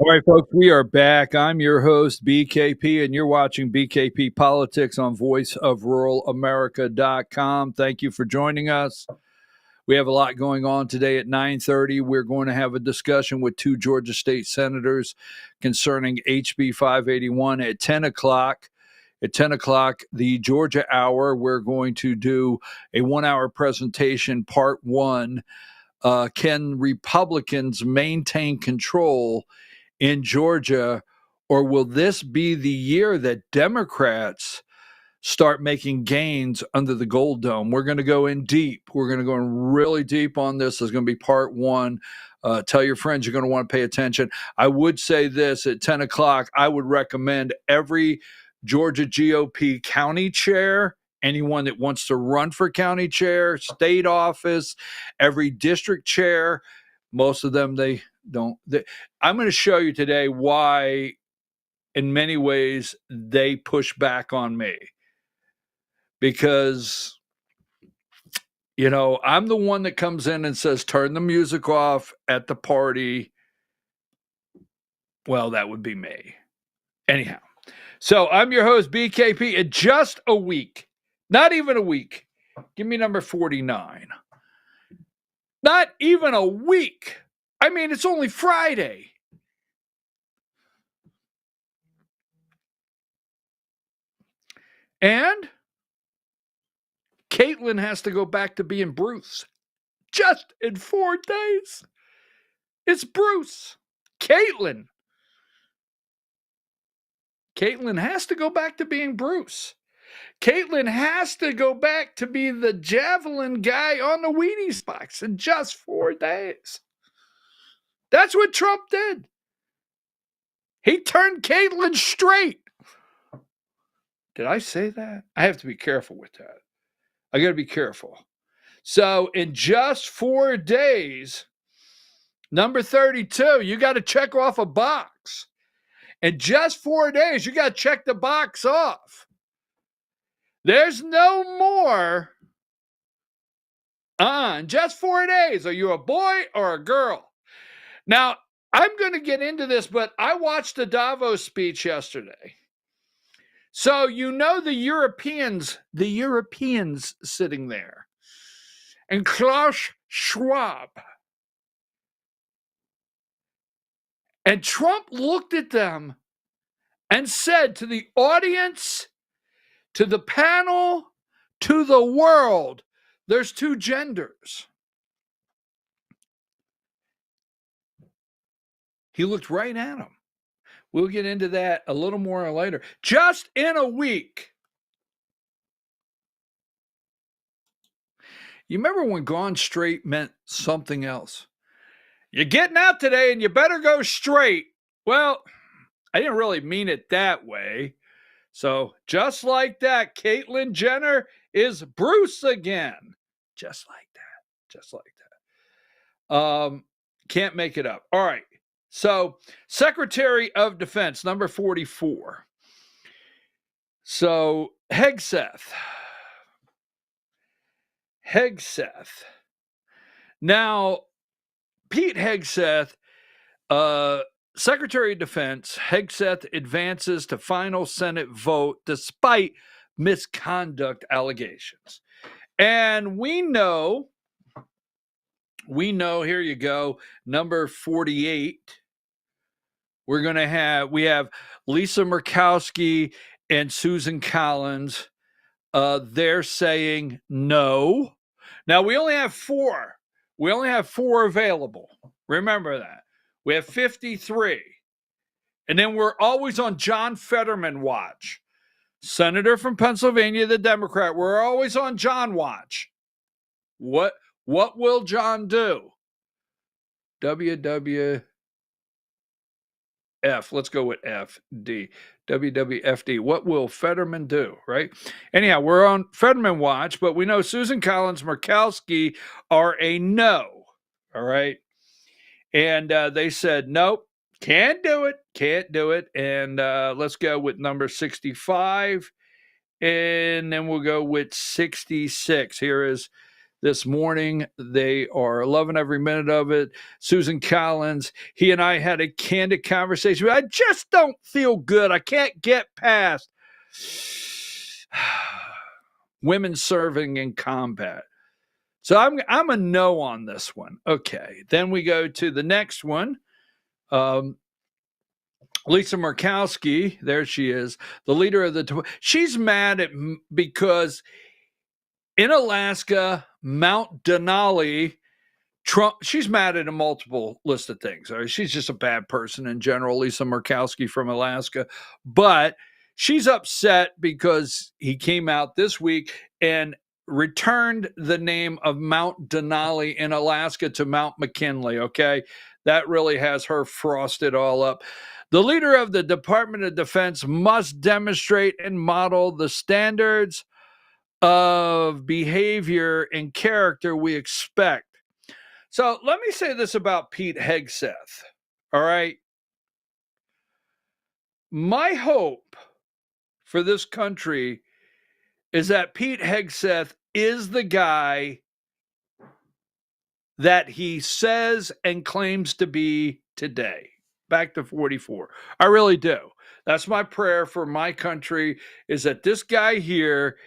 All right, folks, we are back. I'm your host, BKP, and you're watching BKP Politics on voiceofruralamerica.com. Thank you for joining us. We have a lot going on today at 9:30. We're going to have a discussion with two Georgia state senators concerning HB 581 at 10 o'clock. At 10 o'clock, the Georgia Hour, we're going to do a 1-hour presentation, part one. Can Republicans maintain control in Georgia, or will this be the year that Democrats start making gains under the Gold Dome? We're going to go in deep. We're going to go in really deep on this. This is going to be part one. Tell your friends you're going to want to pay attention. I would say this at 10 o'clock, I would recommend every Georgia GOP county chair, anyone that wants to run for county chair, state office, every district chair. Most of them, they don't. I'm going to show you today why, in many ways, they push back on me. Because, I'm the one that comes in and says, turn the music off at the party. Well, that would be me. Anyhow, so I'm your host, BKP. In just a week, not even a week, give me number 49. Not even a week. I mean, it's only Friday. And Caitlyn has to go back to being Bruce. Just in 4 days. It's Bruce. Caitlyn. Caitlyn has to go back to being Bruce. Caitlyn has to go back to be the javelin guy on the Wheaties box in just 4 days. That's what Trump did. He turned Caitlyn straight. Did I say that? I have to be careful with that. I got to be careful. So in just 4 days, number 32, you got to check off a box. In just 4 days, you got to check the box off. There's no more. In just 4 days, are you a boy or a girl? Now, I'm going to get into this, but I watched the Davos speech yesterday. So the Europeans sitting there. And Klaus Schwab. And Trump looked at them and said to the audience, to the panel, to the world, there's 2 genders. He looked right at them. We'll get into that a little more later. Just in a week. You remember when Gone Straight meant something else? You're getting out today and you better go straight. Well, I didn't really mean it that way. So just like that, Caitlyn Jenner is Bruce again. Just like that. Can't make it up. All right. So Secretary of Defense, number 44. So Hegseth. Now, Pete Hegseth, Secretary of Defense, Hegseth advances to final Senate vote despite misconduct allegations. And we know, here you go, number 48. We have Lisa Murkowski and Susan Collins. They're saying no. Now, we only have 4. We only have 4 available. Remember that. We have 53. And then we're always on John Fetterman watch. Senator from Pennsylvania, the Democrat. We're always on John watch. What will John do? WWF. Let's go with FD. WWFD. What will Fetterman do, right? Anyhow, we're on Fetterman watch, but we know Susan Collins, Murkowski are a no, all right? And they said, nope, can't do it. And let's go with number 65, and then we'll go with 66. Here is this morning. They are loving every minute of it. Susan Collins, he and I had a candid conversation. I just don't feel good. I can't get past women serving in combat. So I'm a no on this one. Okay. Then we go to the next one. Lisa Murkowski, there she is, the leader of the. She's mad at because in Alaska, Mount Denali, Trump. She's mad at a multiple list of things. Right? She's just a bad person in general. Lisa Murkowski from Alaska, but she's upset because he came out this week and returned the name of Mount Denali in Alaska to Mount McKinnely. Okay, that really has her frosted all up. The leader of the Department of Defense must demonstrate and model the standards of behavior and character we expect. So let me say this about Pete Hegseth. All right. My hope for this country is that Pete Hegseth is the guy that he says and claims to be today. Back to 44. I really do. That's my prayer for my country, is that this guy here,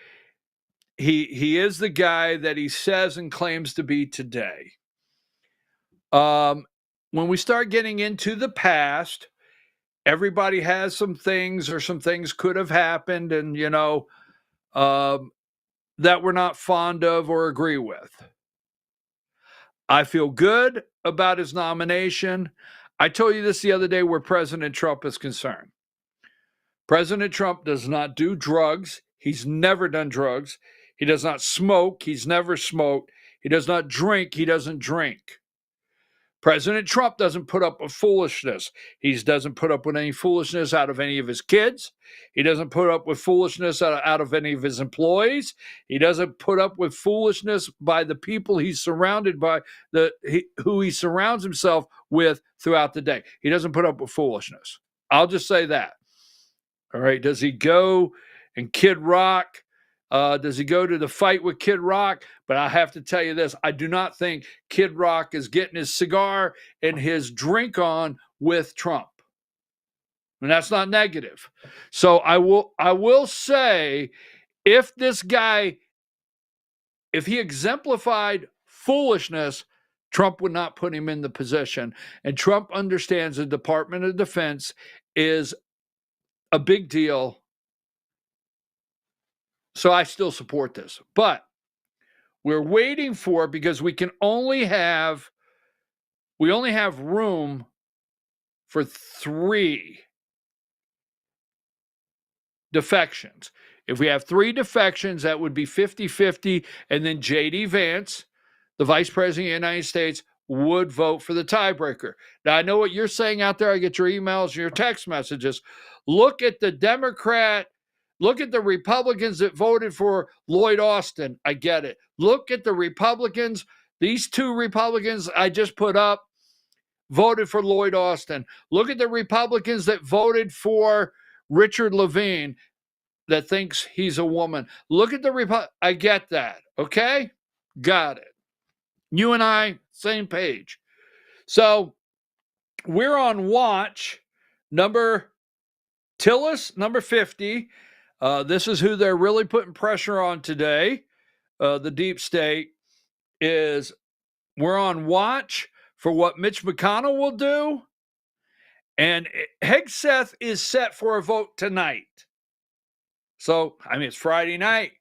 he is the guy that he says and claims to be today. When we start getting into the past, everybody has some things, or some things could have happened, and that we're not fond of or agree with. I feel good about his nomination. I told you this the other day where President Trump is concerned. President Trump does not do drugs. He's never done drugs. He does not smoke. He's never smoked. He does not drink. He doesn't drink. President Trump doesn't put up with foolishness. He doesn't put up with any foolishness out of any of his kids. He doesn't put up with foolishness out of any of his employees. He doesn't put up with foolishness by the people he's surrounded by, who he surrounds himself with throughout the day. He doesn't put up with foolishness. I'll just say that. All right. Does he go and Kid Rock? Does he go to the fight with Kid Rock? But I have to tell you this. I do not think Kid Rock is getting his cigar and his drink on with Trump. And that's not negative. So I will say, if this guy, if he exemplified foolishness, Trump would not put him in the position. And Trump understands the Department of Defense is a big deal. So I still support this. But we're waiting for, because we only have room for 3 defections. If we have 3 defections, that would be 50-50, and then J.D. Vance, the Vice President of the United States, would vote for the tiebreaker. Now, I know what you're saying out there. I get your emails and your text messages. Look at the Republicans that voted for Lloyd Austin. I get it. Look at the Republicans. These 2 Republicans I just put up voted for Lloyd Austin. Look at the Republicans that voted for Richard Levine, that thinks he's a woman. Look at the I get that. Okay? Got it. You and I, same page. So we're on watch. Number Tillis, number 50. This is who they're really putting pressure on today. The deep state is, we're on watch for what Mitch McConnell will do. And Hegseth is set for a vote tonight. So, I mean, it's Friday night.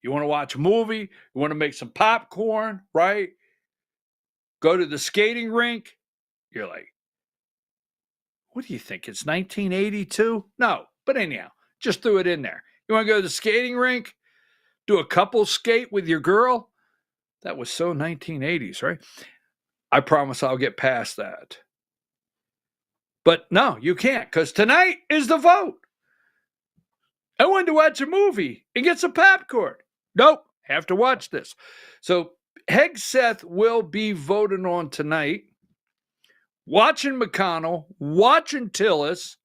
You want to watch a movie. You want to make some popcorn, right? Go to the skating rink. You're like, what do you think? It's 1982? No, but anyhow, just threw it in there. You want to go to the skating rink? Do a couple skate with your girl? That was so 1980s, right? I promise I'll get past that. But no, you can't, because tonight is the vote. I wanted to watch a movie and get some popcorn. Nope, have to watch this. So Hegseth will be voting on tonight, watching McConnell, watching Tillis,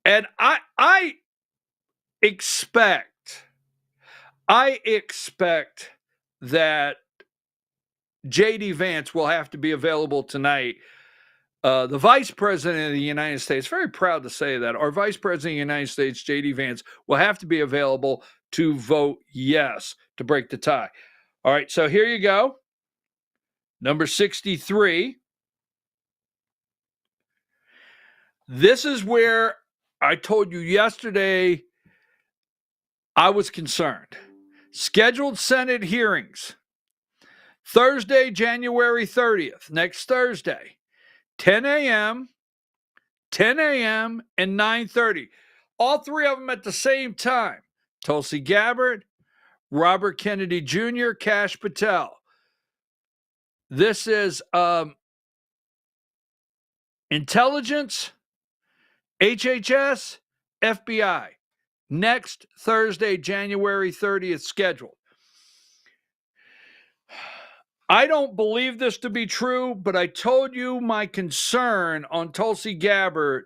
and I expect that J.D. Vance will have to be available tonight. The Vice President of the United States, very proud to say that, our Vice President of the United States, J.D. Vance, will have to be available to vote yes to break the tie. All right, so here you go. Number 63. This is where I told you yesterday I was concerned. Scheduled Senate hearings. Thursday, January 30th, next Thursday, 10 a.m., and 9:30. All three of them at the same time. Tulsi Gabbard, Robert Kennedy Jr., Kash Patel. This is intelligence, HHS, FBI. Next Thursday, January 30th, scheduled. I don't believe this to be true, but I told you my concern on Tulsi Gabbard.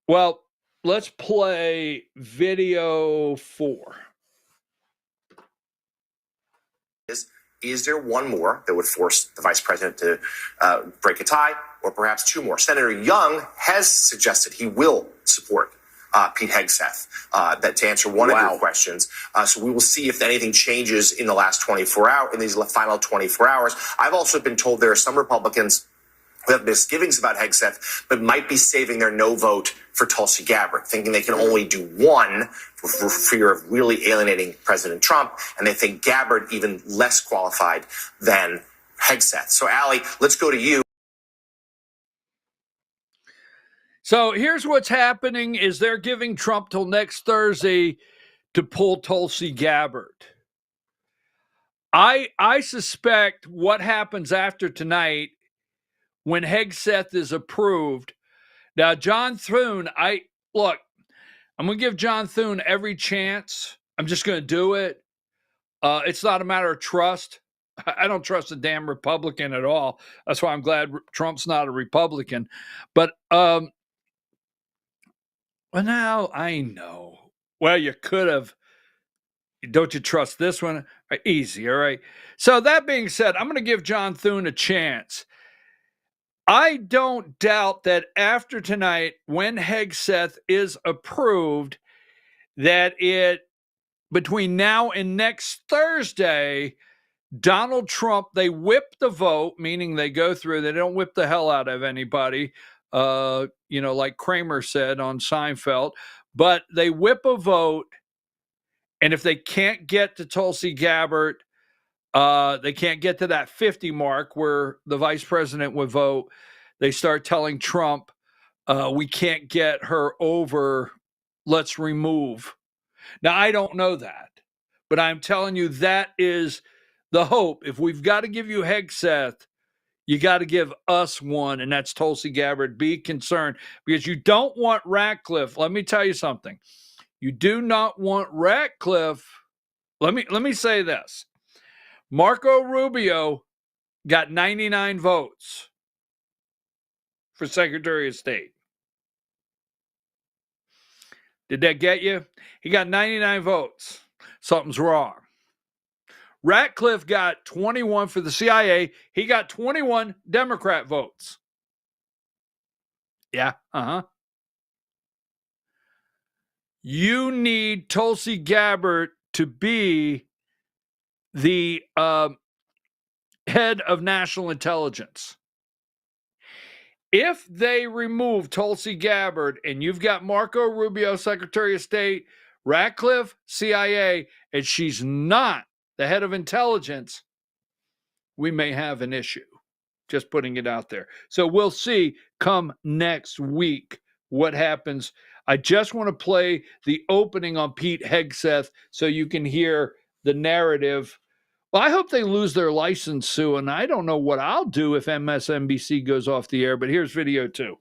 Well, let's play video 4. Is there one more that would force the vice president to break a tie, or perhaps two more? Senator Young has suggested he will support Pete Hegseth to answer one of your questions. So we will see if anything changes in the last 24 hours, in these final 24 hours. I've also been told there are some Republicans who have misgivings about Hegseth, but might be saving their no vote for Tulsi Gabbard, thinking they can only do one for fear of really alienating President Trump, and they think Gabbard even less qualified than Hegseth. So, Allie, let's go to you. So here's what's happening is they're giving Trump till next Thursday to pull Tulsi Gabbard. I suspect what happens after tonight when Hegseth is approved. Now, John Thune, I'm going to give John Thune every chance. I'm just going to do it. It's not a matter of trust. I don't trust a damn Republican at all. That's why I'm glad Trump's not a Republican. But well, now I know. Well, you could have. Don't you trust this one? Easy, all right. So that being said, I'm going to give John Thune a chance. I don't doubt that after tonight, when Hegseth is approved, that between now and next Thursday, Donald Trump, they whip the vote, meaning they go through, they don't whip the hell out of anybody, like Kramer said on Seinfeld, but they whip a vote, and if they can't get to Tulsi Gabbard, they can't get to that 50 mark where the vice president would vote. They start telling Trump, we can't get her over. Let's remove. Now, I don't know that, but I'm telling you that is the hope. If we've got to give you Hegseth, you got to give us one, and that's Tulsi Gabbard. Be concerned because you don't want Ratcliffe. Let me tell you something. You do not want Ratcliffe. Let me say this. Marco Rubio got 99 votes for Secretary of State. Did that get you? He got 99 votes. Something's wrong. Ratcliffe got 21 for the CIA. He got 21 Democrat votes. Yeah, You need Tulsi Gabbard to be the head of national intelligence. If they remove Tulsi Gabbard and you've got Marco Rubio, Secretary of State, Ratcliffe, CIA, and she's not the head of intelligence, we may have an issue. Just putting it out there. So we'll see come next week what happens. I just want to play the opening on Pete Hegseth so you can hear the narrative. Well, I hope they lose their license soon, and I don't know what I'll do if MSNBC goes off the air, but here's video 2.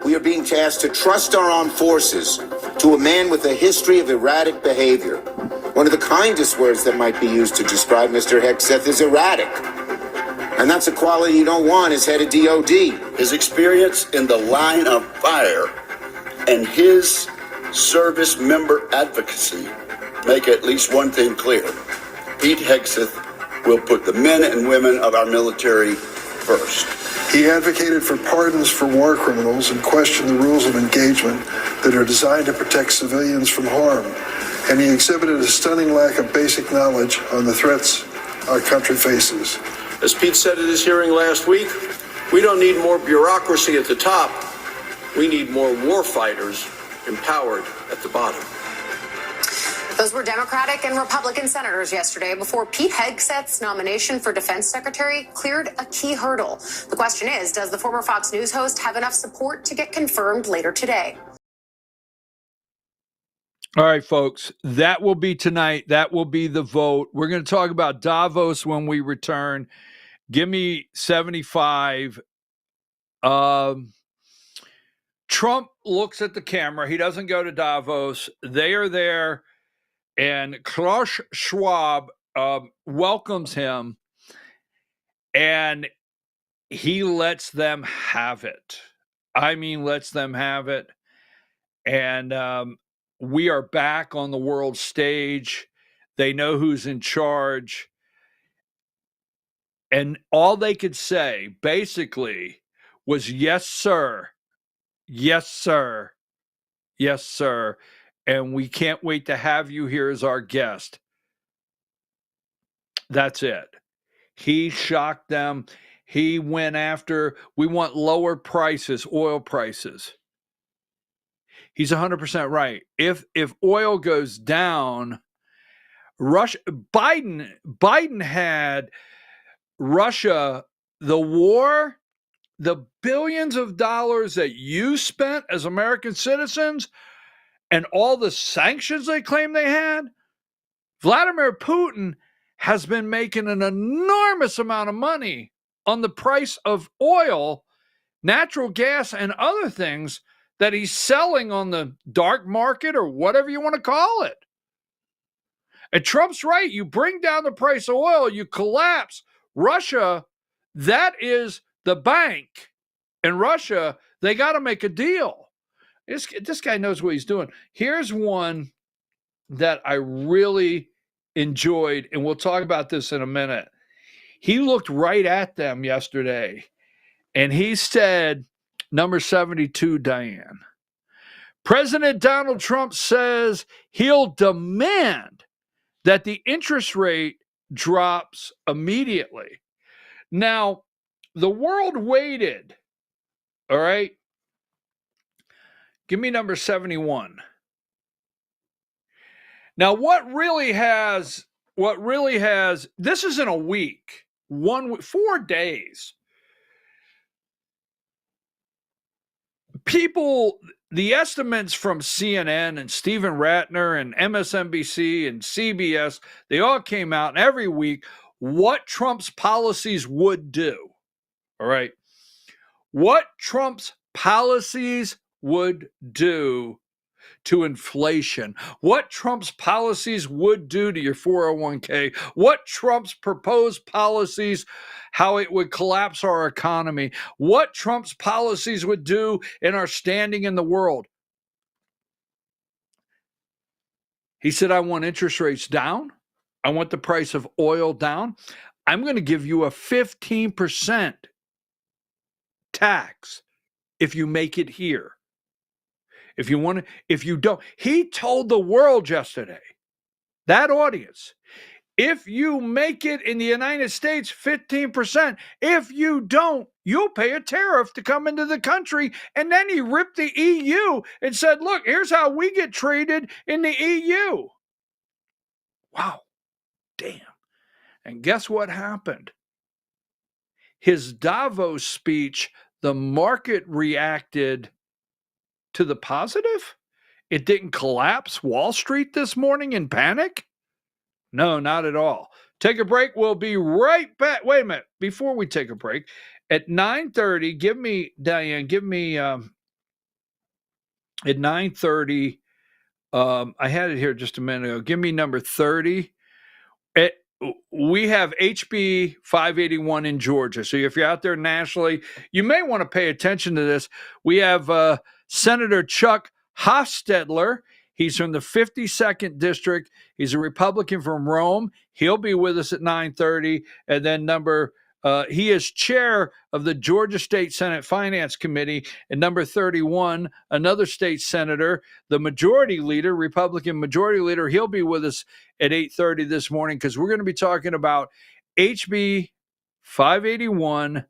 We are being tasked to trust our armed forces to a man with a history of erratic behavior. One of the kindest words that might be used to describe Mr. Hegseth is erratic. And that's a quality you don't want as head of DOD. His experience in the line of fire and his service member advocacy make at least one thing clear. Pete Hegseth will put the men and women of our military first. He advocated for pardons for war criminals and questioned the rules of engagement that are designed to protect civilians from harm. And he exhibited a stunning lack of basic knowledge on the threats our country faces. As Pete said at his hearing last week, we don't need more bureaucracy at the top. We need more war fighters empowered at the bottom. Those were Democratic and Republican senators yesterday before Pete Hegseth's nomination for defense secretary cleared a key hurdle. The question is, does the former Fox News host have enough support to get confirmed later today? All right, folks, that will be tonight. That will be the vote. We're going to talk about Davos when we return. Give me 75. Trump looks at the camera. He doesn't go to Davos. They are there. And Klaus Schwab welcomes him, and he lets them have it. I mean, lets them have it. And we are back on the world stage. They know who's in charge. And all they could say, basically, was, yes, sir. Yes, sir. Yes, sir. And we can't wait to have you here as our guest. That's it. He shocked them. He went after, we want lower prices, oil prices. He's 100% right. If oil goes down, Biden had Russia, the war, the billions of dollars that you spent as American citizens, and all the sanctions they claim they had, Vladimir Putin has been making an enormous amount of money on the price of oil, natural gas, and other things that he's selling on the dark market or whatever you want to call it. And Trump's right. You bring down the price of oil, you collapse. Russia, that is the bank. In Russia, they got to make a deal. This guy knows what he's doing. Here's one that I really enjoyed, and we'll talk about this in a minute. He looked right at them yesterday, and he said, number 72, Diane, President Donald Trump says he'll demand that the interest rate drops immediately. Now, the world waited, all right? Give me number 71. Now, what really has, this is in a week, 4 days. People, the estimates from CNN and Stephen Ratner and MSNBC and CBS, they all came out, and every week what Trump's policies would do. All right. What Trump's policies would do to inflation, what Trump's policies would do to your 401k, what Trump's proposed policies, how it would collapse our economy, what Trump's policies would do in our standing in the world. He said, I want interest rates down. I want the price of oil down. I'm going to give you a 15% tax if you make it here. If you want to, if you don't, he told the world yesterday, that audience, if you make it in the United States, 15%. If you don't, you'll pay a tariff to come into the country. And then he ripped the EU and said, look, here's how we get treated in the EU. Wow. Damn. And guess what happened? His Davos speech, the market reacted to the positive? It didn't collapse Wall Street this morning in panic? No, not at all. Take a break. We'll be right back. Wait a minute. Before we take a break, at 9:30, give me, Diane, at 9:30, I had it here just a minute ago. Give me number 30. We have HB 581 in Georgia. So if you're out there nationally, you may want to pay attention to this. We have Senator Chuck Hofstadter, he's from the 52nd District. He's a Republican from Rome. He'll be with us at 9:30. And then he is chair of the Georgia State Senate Finance Committee. And number 31, another state senator, the majority leader, Republican majority leader, he'll be with us at 8:30 this morning because we're going to be talking about HB 581.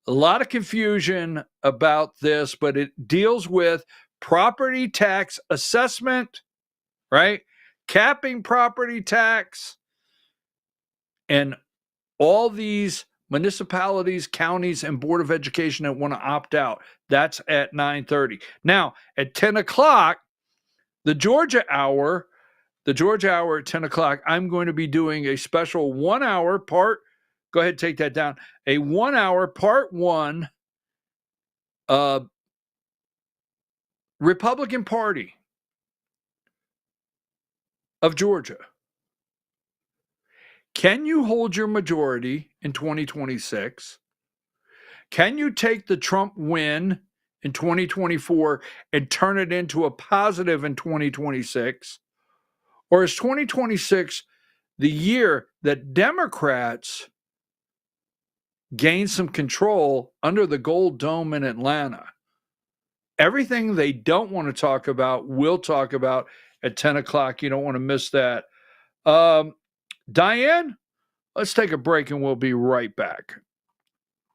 A lot of confusion about this, but it deals with property tax assessment, right? Capping property tax, and all these municipalities, counties, and Board of Education that want to opt out. That's at 9:30. Now, at 10 o'clock, the Georgia Hour at 10 o'clock, I'm going to be doing a special 1 hour part. Go ahead, take that down. A 1 hour part one Republican Party of Georgia. Can you hold your majority in 2026? Can you take the Trump win in 2024 and turn it into a positive in 2026? Or is 2026 the year that Democrats gain some control under the Gold Dome in Atlanta? Everything they don't want to talk about, we'll talk about at 10 o'clock. You don't want to miss that. Diane, let's take a break and we'll be right back.